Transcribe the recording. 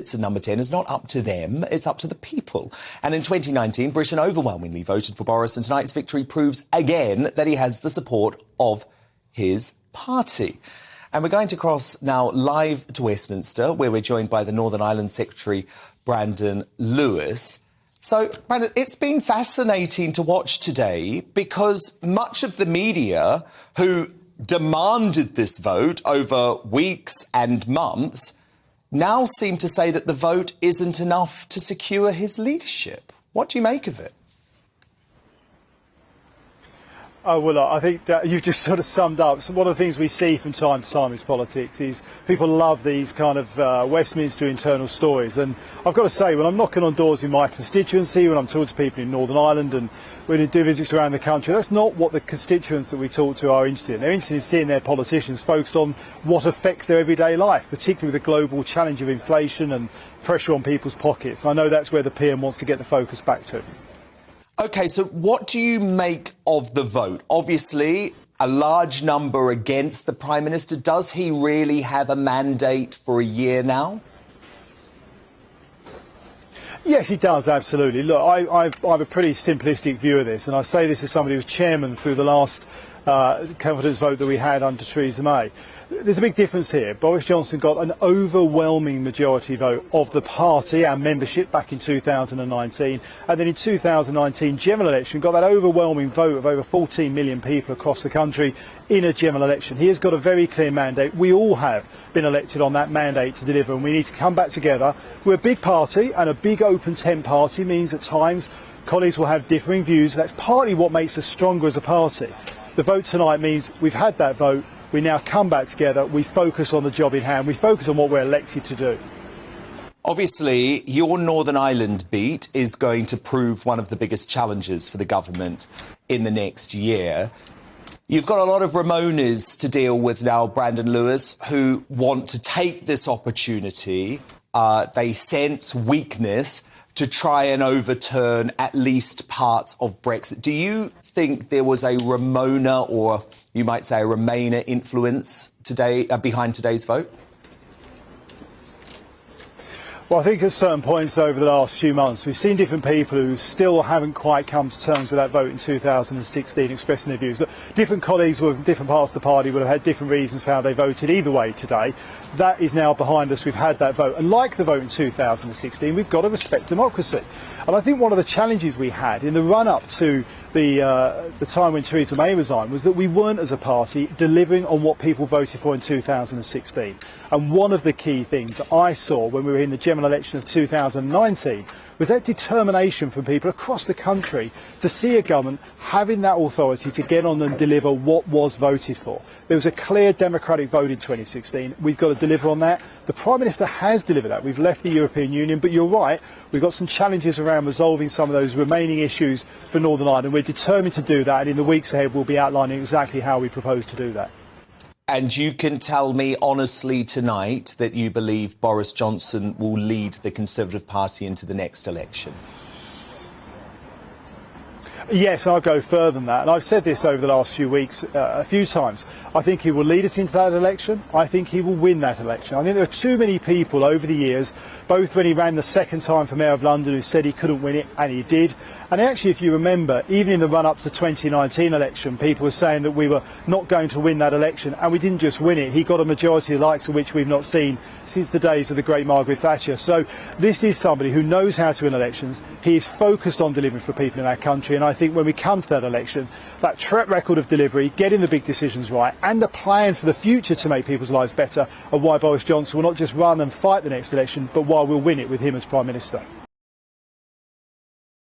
sits in number 10 is not up to them, it's up to the people. And in 2019, Britain overwhelmingly voted for Boris, and tonight's victory proves again that he has the support of his party. And we're going to cross now live to Westminster, where we're joined by the Northern Ireland Secretary, Brandon Lewis. So, Brandon, it's been fascinating to watch today because much of the media who demanded this vote over weeks and months now seem to say that the vote isn't enough to secure his leadership. What do you make of it? Oh, well, I think that you've just sort of summed up. So one of the things we see from time to time in politics is people love these kind of Westminster internal stories. And I've got to say, when I'm knocking on doors in my constituency, when I'm talking to people in Northern Ireland and when we do visits around the country, that's not what the constituents that we talk to are interested in. They're interested in seeing their politicians focused on what affects their everyday life, particularly with the global challenge of inflation and pressure on people's pockets. I know that's where the PM wants to get the focus back to. OK, so what do you make of the vote? Obviously, a large number against the Prime Minister. Does he really have a mandate for a year now? Yes, he does, absolutely. Look, I have a pretty simplistic view of this, and I say this as somebody who was chairman through the last confidence vote that we had under Theresa May. There's a big difference here. Boris Johnson got an overwhelming majority vote of the party, our membership, back in 2019. And then in 2019 general election, got that overwhelming vote of over 14 million people across the country in a general election. He has got a very clear mandate. We all have been elected on that mandate to deliver, and we need to come back together. We're a big party, and a big open tent party means at times colleagues will have differing views. That's partly what makes us stronger as a party. The vote tonight means we've had that vote. We now come back together, we focus on the job in hand, we focus on what we're elected to do. Obviously, your Northern Ireland beat is going to prove one of the biggest challenges for the government in the next year. You've got a lot of Ramonas to deal with now, Brandon Lewis, who want to take this opportunity. They sense weakness to try and overturn at least parts of Brexit. Do you think there was a Ramona, or you might say a Remainer, influence today behind today's vote? Well, I think at certain points over the last few months, we've seen different people who still haven't quite come to terms with that vote in 2016 expressing their views. Look, different colleagues from different parts of the party would have had different reasons for how they voted either way today. That is now behind us. We've had that vote. And like the vote in 2016, we've got to respect democracy. And I think one of the challenges we had in the run-up to the time when Theresa May resigned was that we weren't, as a party, delivering on what people voted for in 2016. And one of the key things that I saw when we were in the general election of 2019 was that determination from people across the country to see a government having that authority to get on and deliver what was voted for. There was a clear democratic vote in 2016. We've got to deliver on that. The Prime Minister has delivered that. We've left the European Union, but you're right, we've got some challenges around resolving some of those remaining issues for Northern Ireland. We're determined to do that, and in the weeks ahead we'll be outlining exactly how we propose to do that. And you can tell me honestly tonight that you believe Boris Johnson will lead the Conservative Party into the next election? Yes, I'll go further than that. And I've said this over the last few weeks a few times. I think he will lead us into that election. I think he will win that election. I think there are too many people over the years, both when he ran the second time for Mayor of London, who said he couldn't win it, and he did. And actually, if you remember, even in the run-up to the 2019 election, people were saying that we were not going to win that election, and we didn't just win it. He got a majority, the likes of which we've not seen since the days of the great Margaret Thatcher. So this is somebody who knows how to win elections. He is focused on delivering for people in our country, and I think when we come to that election, that track record of delivery, getting the big decisions right, and a plan for the future to make people's lives better, are why Boris Johnson will not just run and fight the next election, but why we'll win it with him as Prime Minister.